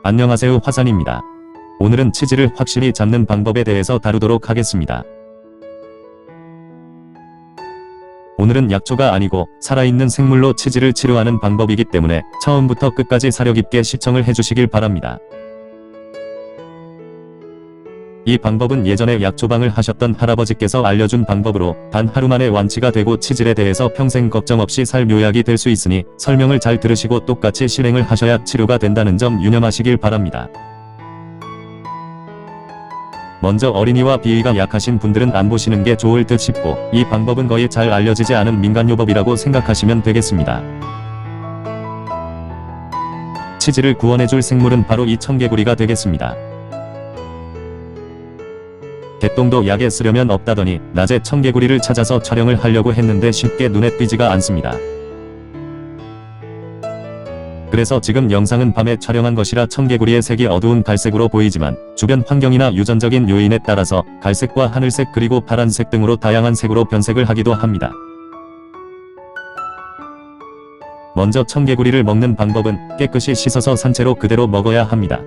안녕하세요, 화산입니다. 오늘은 치질을 확실히 잡는 방법에 대해서 다루도록 하겠습니다. 오늘은 약초가 아니고 살아있는 생물로 치질을 치료하는 방법이기 때문에 처음부터 끝까지 사려 깊게 시청을 해주시길 바랍니다. 이 방법은 예전에 약초방을 하셨던 할아버지께서 알려준 방법으로 단 하루 만에 완치가 되고 치질에 대해서 평생 걱정 없이 살 묘약이 될 수 있으니 설명을 잘 들으시고 똑같이 실행을 하셔야 치료가 된다는 점 유념하시길 바랍니다. 먼저 어린이와 비위가 약하신 분들은 안 보시는 게 좋을 듯 싶고, 이 방법은 거의 잘 알려지지 않은 민간요법이라고 생각하시면 되겠습니다. 치질을 구원해줄 생물은 바로 이 청개구리가 되겠습니다. 개똥도 약에 쓰려면 없다더니 낮에 청개구리를 찾아서 촬영을 하려고 했는데 쉽게 눈에 띄지가 않습니다. 그래서 지금 영상은 밤에 촬영한 것이라 청개구리의 색이 어두운 갈색으로 보이지만 주변 환경이나 유전적인 요인에 따라서 갈색과 하늘색 그리고 파란색 등으로 다양한 색으로 변색을 하기도 합니다. 먼저 청개구리를 먹는 방법은 깨끗이 씻어서 산채로 그대로 먹어야 합니다.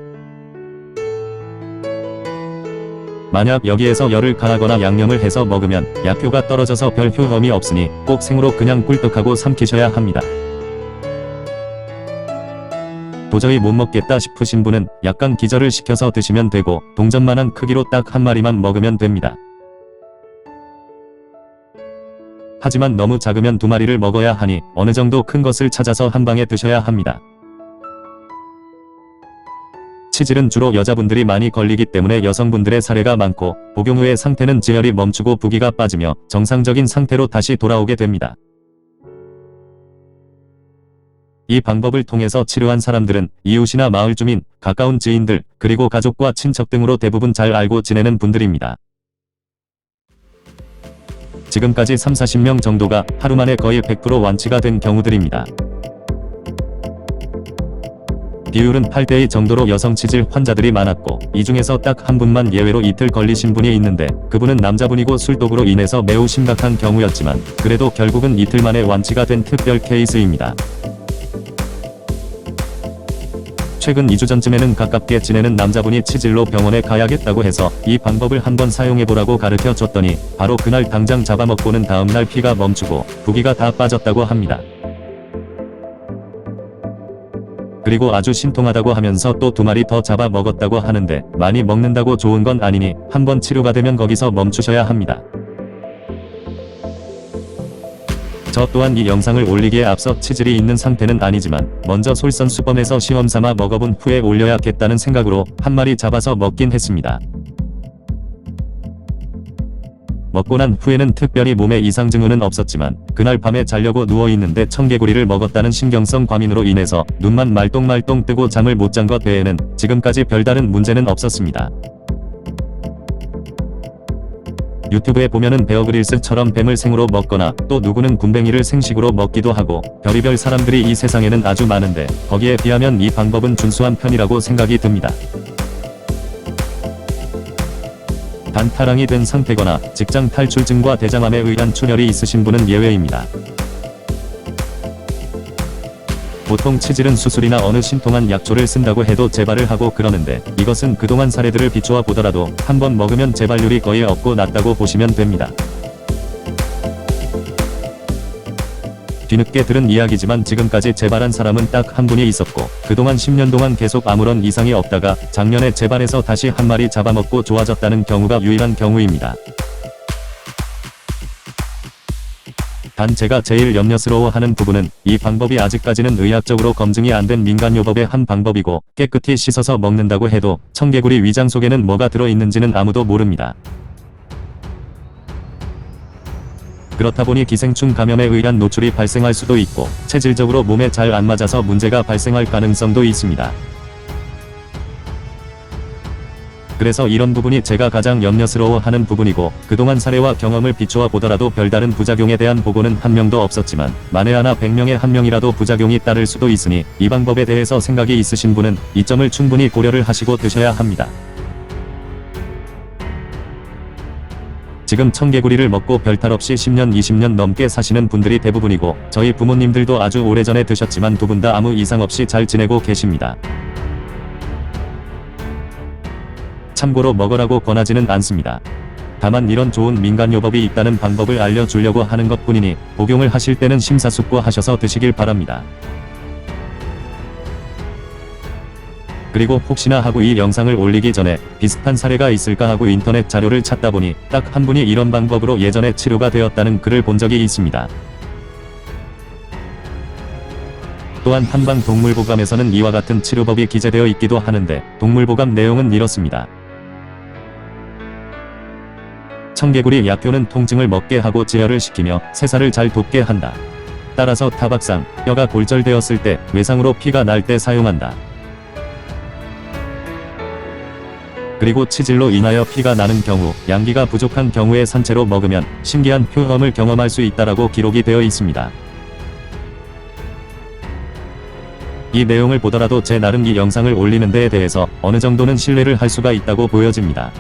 만약 여기에서 열을 가하거나 양념을 해서 먹으면 약효가 떨어져서 별 효험이 없으니 꼭 생으로 그냥 꿀떡하고 삼키셔야 합니다. 도저히 못 먹겠다 싶으신 분은 약간 기절을 시켜서 드시면 되고, 동전만한 크기로 딱 한 마리만 먹으면 됩니다. 하지만 너무 작으면 2마리를 먹어야 하니 어느 정도 큰 것을 찾아서 한 방에 드셔야 합니다. 치질은 주로 여자분들이 많이 걸리기 때문에 여성분들의 사례가 많고, 복용 후의 상태는 지혈이 멈추고 부기가 빠지며 정상적인 상태로 다시 돌아오게 됩니다. 이 방법을 통해서 치료한 사람들은 이웃이나 마을 주민, 가까운 지인들, 그리고 가족과 친척 등으로 대부분 잘 알고 지내는 분들입니다. 지금까지 30-40명 정도가 하루 만에 거의 100% 완치가 된 경우들입니다. 비율은 8대2 정도로 여성 치질 환자들이 많았고, 이 중에서 딱 한 분만 예외로 이틀 걸리신 분이 있는데, 그분은 남자분이고 술독으로 인해서 매우 심각한 경우였지만 그래도 결국은 이틀 만에 완치가 된 특별 케이스입니다. 최근 2주 전쯤에는 가깝게 지내는 남자분이 치질로 병원에 가야겠다고 해서 이 방법을 한번 사용해보라고 가르쳐 줬더니 바로 그날 당장 잡아먹고는 다음날 피가 멈추고 부기가 다 빠졌다고 합니다. 그리고 아주 신통하다고 하면서 또 2마리 더 잡아 먹었다고 하는데, 많이 먹는다고 좋은 건 아니니 한번 치료가 되면 거기서 멈추셔야 합니다. 저 또한 이 영상을 올리기에 앞서 치질이 있는 상태는 아니지만 먼저 솔선수범해서 시험삼아 먹어본 후에 올려야겠다는 생각으로 한 마리 잡아서 먹긴 했습니다. 먹고 난 후에는 특별히 몸에 이상 증후는 없었지만 그날 밤에 자려고 누워있는데 청개구리를 먹었다는 신경성 과민으로 인해서 눈만 말똥말똥 뜨고 잠을 못 잔 것 외에는 지금까지 별다른 문제는 없었습니다. 유튜브에 보면은 베어그릴스처럼 뱀을 생으로 먹거나 또 누구는 굼벵이를 생식으로 먹기도 하고 별의별 사람들이 이 세상에는 아주 많은데, 거기에 비하면 이 방법은 준수한 편이라고 생각이 듭니다. 단 탈항이 된 상태거나 직장 탈출증과 대장암에 의한 출혈이 있으신 분은 예외입니다. 보통 치질은 수술이나 어느 신통한 약초를 쓴다고 해도 재발을 하고 그러는데, 이것은 그동안 사례들을 비추어 보더라도 한번 먹으면 재발률이 거의 없고 낮다고 보시면 됩니다. 뒤늦게 들은 이야기지만 지금까지 재발한 사람은 딱 한 분이 있었고, 그동안 10년 동안 계속 아무런 이상이 없다가 작년에 재발해서 다시 한 마리 잡아먹고 좋아졌다는 경우가 유일한 경우입니다. 단 제가 제일 염려스러워하는 부분은 이 방법이 아직까지는 의학적으로 검증이 안 된 민간요법의 한 방법이고, 깨끗이 씻어서 먹는다고 해도 청개구리 위장 속에는 뭐가 들어있는지는 아무도 모릅니다. 그렇다 보니 기생충 감염에 의한 노출이 발생할 수도 있고, 체질적으로 몸에 잘 안 맞아서 문제가 발생할 가능성도 있습니다. 그래서 이런 부분이 제가 가장 염려스러워하는 부분이고, 그동안 사례와 경험을 비추어 보더라도 별다른 부작용에 대한 보고는 한 명도 없었지만 만에 하나 100명에 1명이라도 부작용이 따를 수도 있으니 이 방법에 대해서 생각이 있으신 분은 이 점을 충분히 고려를 하시고 드셔야 합니다. 지금 청개구리를 먹고 별탈 없이 10년 20년 넘게 사시는 분들이 대부분이고, 저희 부모님들도 아주 오래전에 드셨지만 두 분 다 아무 이상 없이 잘 지내고 계십니다. 참고로 먹으라고 권하지는 않습니다. 다만 이런 좋은 민간요법이 있다는 방법을 알려주려고 하는 것 뿐이니 복용을 하실 때는 심사숙고하셔서 드시길 바랍니다. 그리고 혹시나 하고 이 영상을 올리기 전에 비슷한 사례가 있을까 하고 인터넷 자료를 찾다 보니 딱 한 분이 이런 방법으로 예전에 치료가 되었다는 글을 본 적이 있습니다. 또한 한방동물보감에서는 이와 같은 치료법이 기재되어 있기도 하는데 동물보감 내용은 이렇습니다. 청개구리 약효는 통증을 먹게 하고 제어를 시키며 세살을 잘 돋게 한다. 따라서 타박상, 뼈가 골절되었을 때, 외상으로 피가 날 때 사용한다. 그리고 치질로 인하여 피가 나는 경우, 양기가 부족한 경우에 산채로 먹으면 신기한 효험을 경험할 수 있다라고 기록이 되어 있습니다. 이 내용을 보더라도 제 나름 이 영상을 올리는 데에 대해서 어느 정도는 신뢰를 할 수가 있다고 보여집니다.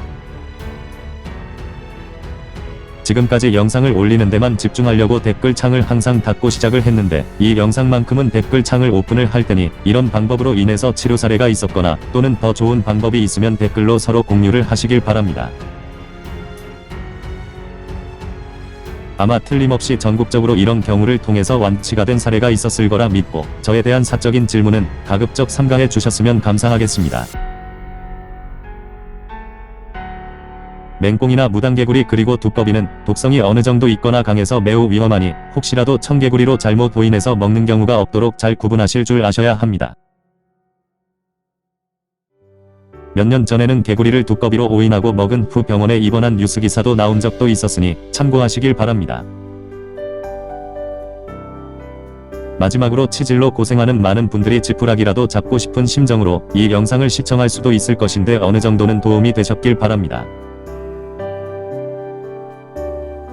지금까지 영상을 올리는 데만 집중하려고 댓글창을 항상 닫고 시작을 했는데 이 영상만큼은 댓글창을 오픈을 할 테니 이런 방법으로 인해서 치료 사례가 있었거나 또는 더 좋은 방법이 있으면 댓글로 서로 공유를 하시길 바랍니다. 아마 틀림없이 전국적으로 이런 경우를 통해서 완치가 된 사례가 있었을 거라 믿고 저에 대한 사적인 질문은 가급적 삼가해 주셨으면 감사하겠습니다. 맹꽁이나 무당개구리 그리고 두꺼비는 독성이 어느 정도 있거나 강해서 매우 위험하니 혹시라도 청개구리로 잘못 오인해서 먹는 경우가 없도록 잘 구분하실 줄 아셔야 합니다. 몇 년 전에는 개구리를 두꺼비로 오인하고 먹은 후 병원에 입원한 뉴스 기사도 나온 적도 있었으니 참고하시길 바랍니다. 마지막으로 치질로 고생하는 많은 분들이 지푸라기라도 잡고 싶은 심정으로 이 영상을 시청할 수도 있을 것인데 어느 정도는 도움이 되셨길 바랍니다.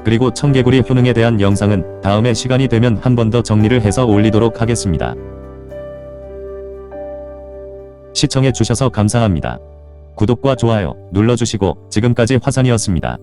그리고 청개구리 효능에 대한 영상은 다음에 시간이 되면 한 번 더 정리를 해서 올리도록 하겠습니다. 시청해 주셔서 감사합니다. 구독과 좋아요 눌러주시고 지금까지 화산이었습니다.